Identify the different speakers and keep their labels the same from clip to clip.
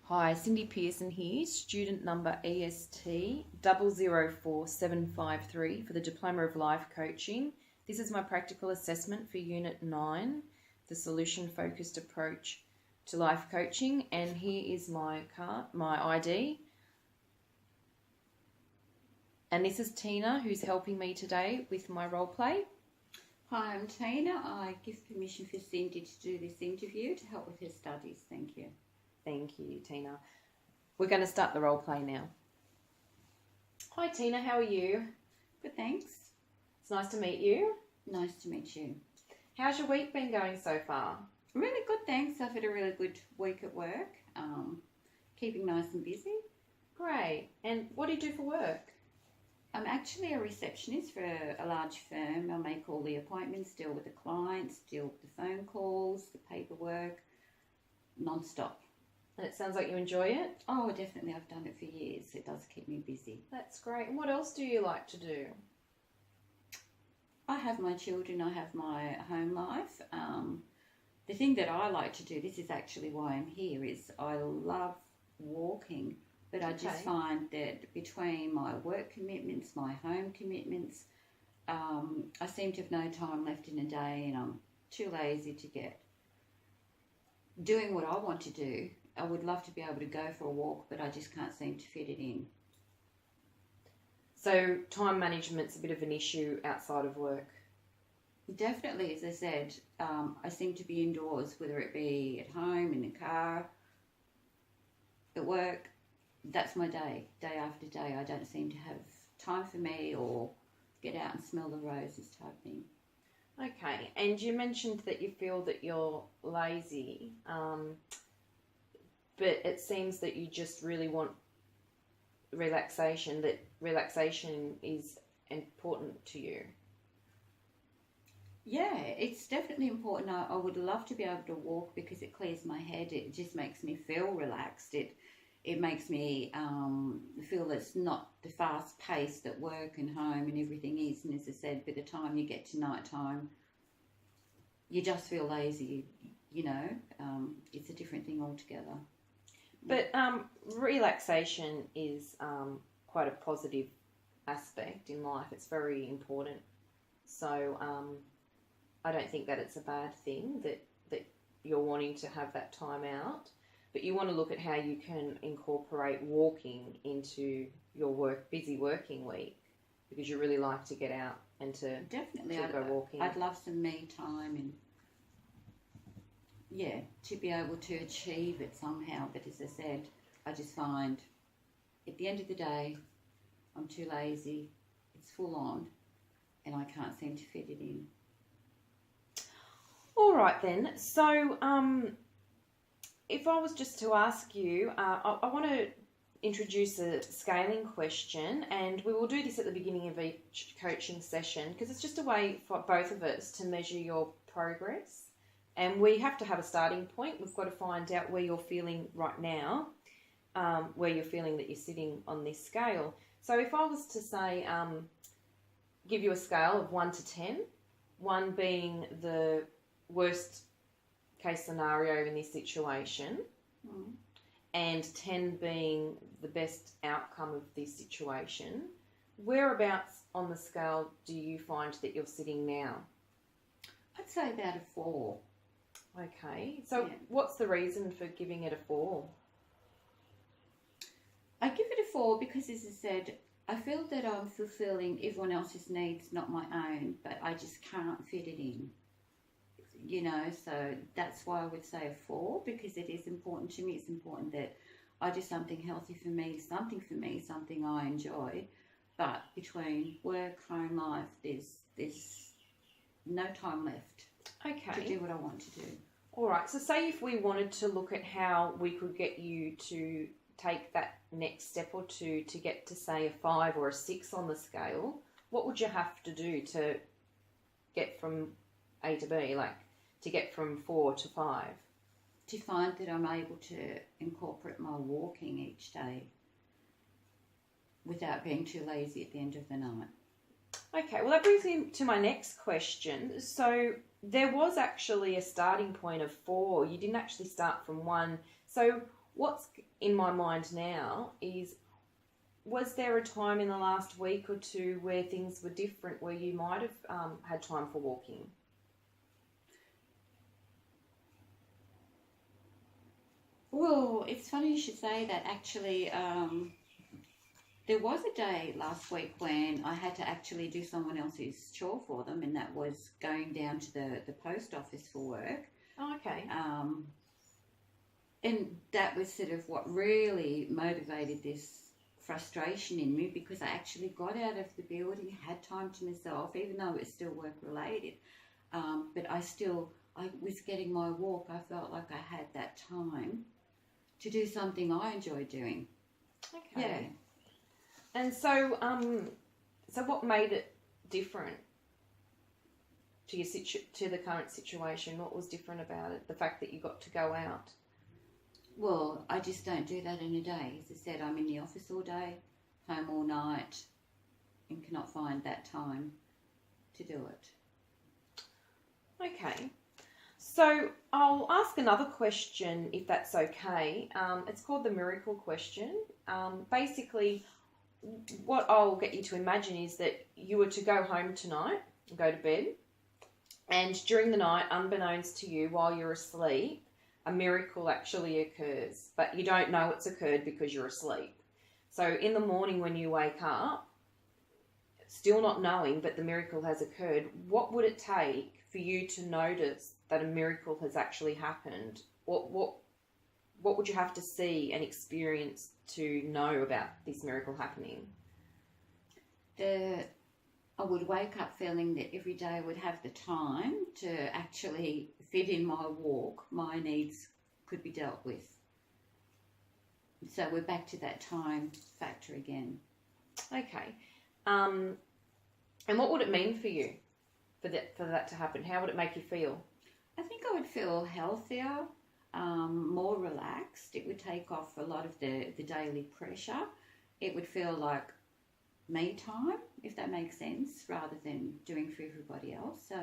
Speaker 1: Hi, Cindy Pearson here, student number EST 004753 for the Diploma of Life Coaching. This is my practical assessment for Unit 9, the solution-focused approach to life coaching, and here is my card, my ID. And this is Tina, who's helping me today with my role play.
Speaker 2: Hi, I'm Tina. I give permission for Cindy to do this interview to help with her studies. Thank you.
Speaker 1: Thank you, Tina. We're going to start the role play now. Hi, Tina. How are you?
Speaker 2: Good, thanks.
Speaker 1: It's nice to meet you.
Speaker 2: Nice to meet you.
Speaker 1: How's your week been going so far?
Speaker 2: Really good, thanks. I've had a really good week at work. Keeping nice and busy.
Speaker 1: Great. And what do you do for work?
Speaker 2: I'm actually a receptionist for a large firm. I make all the appointments, deal with the clients, deal with the phone calls, the paperwork, non-stop.
Speaker 1: And it sounds like you enjoy it?
Speaker 2: Oh, definitely. I've done it for years. It does keep me busy.
Speaker 1: That's great. And what else do you like to do?
Speaker 2: I have my children. I have my home life. The thing that I like to do, this is actually why I'm here, is I love walking. But I just find that between my work commitments, my home commitments, I seem to have no time left in a day, and I'm too lazy to get doing what I want to do. I would love to be able to go for a walk, but I just can't seem to fit it in.
Speaker 1: So time management's a bit of an issue outside of work?
Speaker 2: Definitely, as I said, I seem to be indoors, whether it be at home, in the car, at work. That's my day after day. I don't seem to have time for me or get out and smell the roses type thing.
Speaker 1: Okay, and you mentioned that you feel that you're lazy, but it seems that you just really want relaxation, that relaxation is important to you.
Speaker 2: Yeah, it's definitely important. I would love to be able to walk because it clears my head. It just makes me feel relaxed. It makes me feel it's not the fast pace that work and home and everything is. And as I said, by the time you get to night time, you just feel lazy, it's a different thing altogether.
Speaker 1: But relaxation is quite a positive aspect in life. It's very important. So I don't think that it's a bad thing that you're wanting to have that time out. But you want to look at how you can incorporate walking into your busy working week, because you really like to get out and to
Speaker 2: definitely
Speaker 1: go walking.
Speaker 2: I'd love some me time and to be able to achieve it somehow. But as I said, I just find at the end of the day, I'm too lazy. It's full on, and I can't seem to fit it in.
Speaker 1: All right then. So if I was just to ask you, I want to introduce a scaling question, and we will do this at the beginning of each coaching session because it's just a way for both of us to measure your progress. And we have to have a starting point. We've got to find out where you're feeling right now, where you're feeling that you're sitting on this scale. So if I was to say, give you a scale of 1 to 10, 1 being the worst case scenario in this situation, and 10 being the best outcome of this situation, whereabouts on the scale do you find that you're sitting now?
Speaker 2: I'd say about a 4.
Speaker 1: Okay, so what's the reason for giving it a 4?
Speaker 2: I give it a 4 because, as I said, I feel that I'm fulfilling everyone else's needs, not my own, but I just can't fit it in. So that's why I would say a 4, because it is important to me. It's important that I do something healthy for me, something I enjoy. But between work, home life, there's no time left to do what I want to do. All
Speaker 1: right, so say if we wanted to look at how we could get you to take that next step or two to get to, say, a 5 or a 6 on the scale, what would you have to do to get from A to B, like to get from 4 to 5?
Speaker 2: To find that I'm able to incorporate my walking each day without being too lazy at the end of the night.
Speaker 1: Okay, well that brings me to my next question. So there was actually a starting point of 4. You didn't actually start from 1. So what's in my mind now is, was there a time in the last week or two where things were different, where you might have had time for walking?
Speaker 2: Well, it's funny you should say that. Actually, there was a day last week when I had to actually do someone else's chore for them, and that was going down to the post office for work.
Speaker 1: Oh, okay.
Speaker 2: And that was sort of what really motivated this frustration in me, because I actually got out of the building, had time to myself, even though it's still work related. But I was getting my walk. I felt like I had that time to do something I enjoy doing.
Speaker 1: Okay.
Speaker 2: Yeah.
Speaker 1: And so, so what made it different to your to the current situation? What was different about it? The fact that you got to go out.
Speaker 2: Well, I just don't do that in a day. As I said, I'm in the office all day, home all night, and cannot find that time to do it.
Speaker 1: Okay. So I'll ask another question, if that's okay. It's called the miracle question. Basically, what I'll get you to imagine is that you were to go home tonight, go to bed, and during the night, unbeknownst to you, while you're asleep, a miracle actually occurs, but you don't know it's occurred because you're asleep. So in the morning when you wake up, still not knowing, but the miracle has occurred, what would it take for you to notice that a miracle has actually happened? What would you have to see and experience to know about this miracle happening?
Speaker 2: I would wake up feeling that every day I would have the time to actually fit in my walk. My needs could be dealt with. So we're back to that time factor again.
Speaker 1: Okay. And what would it mean for you for that to happen? How would it make you feel?
Speaker 2: I think I would feel healthier, more relaxed. It would take off a lot of the daily pressure. It would feel like me time, if that makes sense, rather than doing for everybody else. So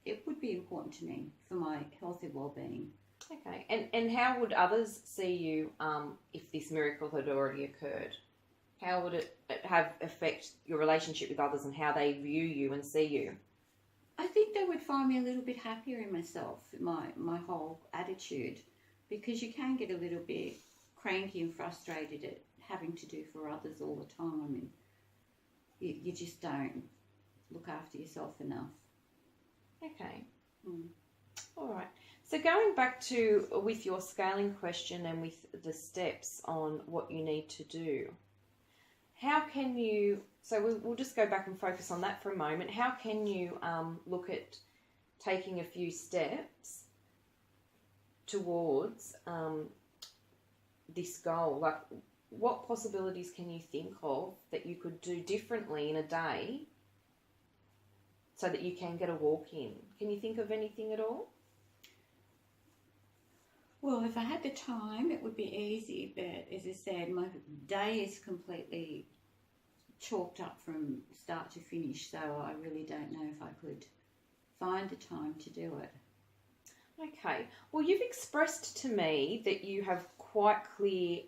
Speaker 2: it would be important to me for my healthy well-being.
Speaker 1: Okay. And how would others see you if this miracle had already occurred? How would it affect your relationship with others and how they view you and see you?
Speaker 2: I think they would find me a little bit happier in myself, my whole attitude, because you can get a little bit cranky and frustrated at having to do for others all the time, and you just don't look after yourself enough.
Speaker 1: Okay. All right. So going back to with your scaling question and with the steps on what you need to do, how can you, so we'll just go back and focus on that for a moment. How can you look at taking a few steps towards this goal? Like, what possibilities can you think of that you could do differently in a day so that you can get a walk in? Can you think of anything at all?
Speaker 2: Well, if I had the time, it would be easy, but as I said, my day is completely chalked up from start to finish, so I really don't know if I could find the time to do it.
Speaker 1: Okay. Well, you've expressed to me that you have quite clear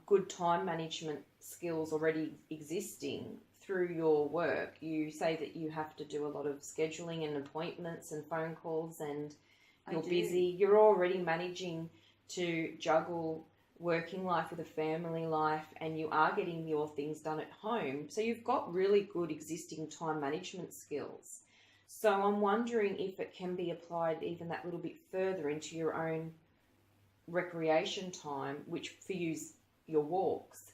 Speaker 1: good time management skills already existing through your work. You say that you have to do a lot of scheduling and appointments and phone calls, and you're busy. You're already managing to juggle working life with a family life, and you are getting your things done at home. So you've got really good existing time management skills. So I'm wondering if it can be applied even that little bit further into your own recreation time, which for you's your walks.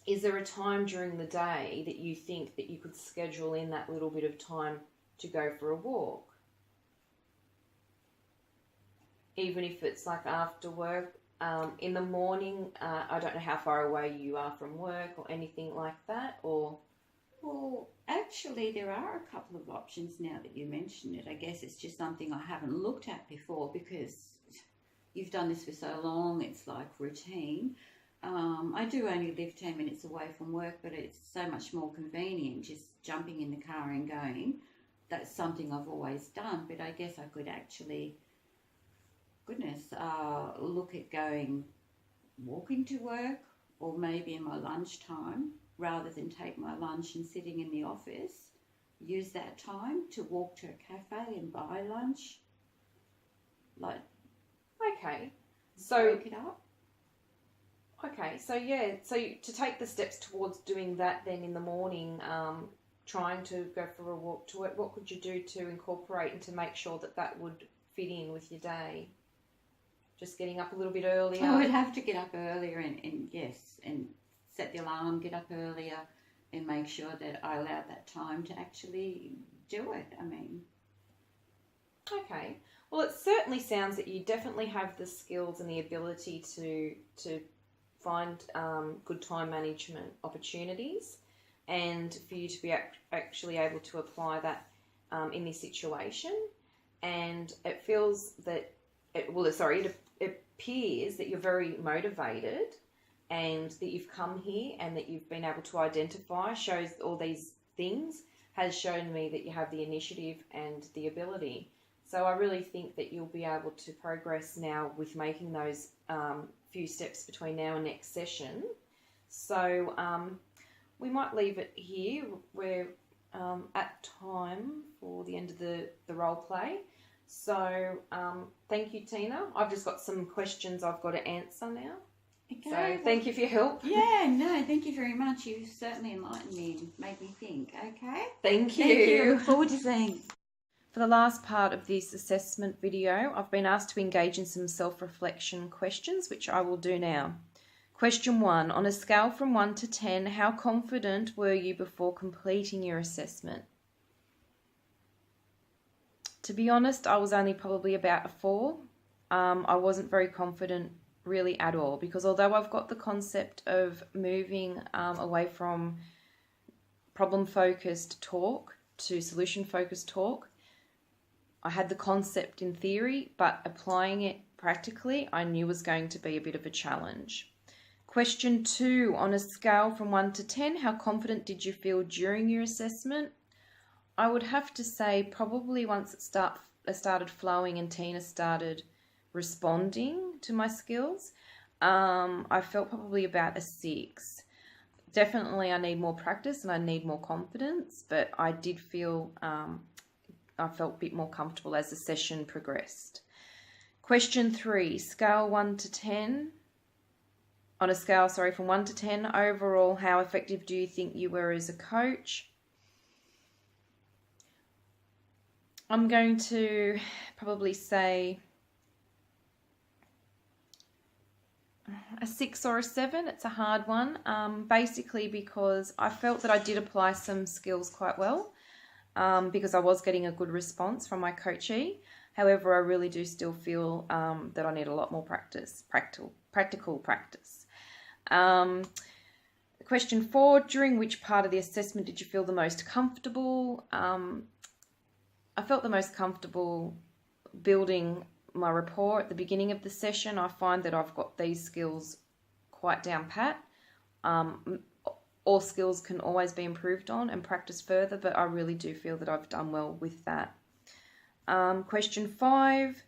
Speaker 1: Is there a time during the day that you think that you could schedule in that little bit of time to go for a walk? Even if it's like after work, in the morning, I don't know how far away you are from work or anything like that, or...
Speaker 2: Well, actually, there are a couple of options now that you mention it. I guess it's just something I haven't looked at before because you've done this for so long, it's like routine. I do only live 10 minutes away from work, but it's so much more convenient just jumping in the car and going. That's something I've always done, but I guess I could actually look at walking to work, or maybe in my lunchtime, rather than take my lunch and sitting in the office, use that time to walk to a cafe and buy lunch. Like,
Speaker 1: okay. So
Speaker 2: break it up.
Speaker 1: Okay, so yeah, so to take the steps towards doing that then in the morning, trying to go for a walk to it, what could you do to incorporate and to make sure that that would fit in with your day? Just getting up a little bit earlier?
Speaker 2: I would have to get up earlier and set the alarm, get up earlier and make sure that I allow that time to actually do it. I mean.
Speaker 1: Okay. Well, it certainly sounds that you definitely have the skills and the ability to find good time management opportunities, and for you to be actually able to apply that in this situation. And it feels that, it appears that you're very motivated, and that you've come here and that you've been able to identify, shows all these things, has shown me that you have the initiative and the ability. So I really think that you'll be able to progress now with making those few steps between now and next session. So we might leave it here. We're at time for the end of the role play. So thank you, Tina. I've just got some questions I've got to answer now.
Speaker 2: Okay.
Speaker 1: So thank you for your help.
Speaker 2: Yeah, no, thank you very much. You certainly enlightened me and made me think. Okay.
Speaker 1: Thank you.
Speaker 2: Thank you. Look forward to seeing.
Speaker 1: For the last part of this assessment video, I've been asked to engage in some self-reflection questions, which I will do now. Question 1. On a scale from 1 to 10, how confident were you before completing your assessment? To be honest, I was only probably about a 4. I wasn't very confident really at all, because although I've got the concept of moving away from problem-focused talk to solution-focused talk, I had the concept in theory, but applying it practically I knew was going to be a bit of a challenge. Question 2, on a scale from 1 to 10, how confident did you feel during your assessment? I would have to say probably once it started flowing and Tina started responding to my skills, I felt probably about a 6. Definitely I need more practice and I need more confidence, but I did feel I felt a bit more comfortable as the session progressed. Question 3, scale 1 to 10. On a scale, from 1 to 10, overall, how effective do you think you were as a coach? I'm going to probably say a 6 or a 7. It's a hard one, basically because I felt that I did apply some skills quite well. Because I was getting a good response from my coachee. However, I really do still feel that I need a lot more practice, practical practice. Question 4, during which part of the assessment did you feel the most comfortable? I felt the most comfortable building my rapport at the beginning of the session. I find that I've got these skills quite down pat. All skills can always be improved on and practiced further, but I really do feel that I've done well with that. Question 5,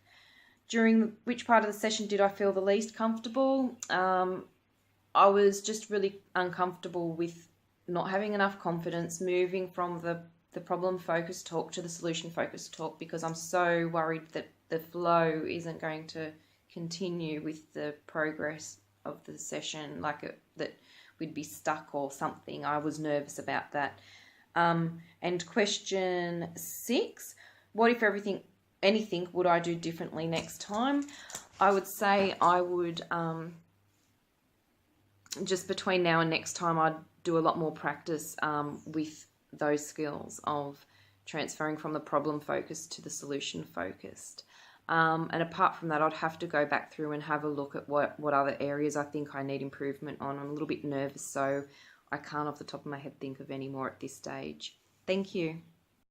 Speaker 1: during which part of the session did I feel the least comfortable? I was just really uncomfortable with not having enough confidence, moving from the problem-focused talk to the solution-focused talk, because I'm so worried that the flow isn't going to continue with the progress of the session, that we'd be stuck or something. I was nervous about that. And question 6, what if anything would I do differently next time? I would say I would, just between now and next time, I'd do a lot more practice with those skills of transferring from the problem focused to the solution focused. And apart from that, I'd have to go back through and have a look at what other areas I think I need improvement on. I'm a little bit nervous, so I can't off the top of my head think of any more at this stage. Thank you.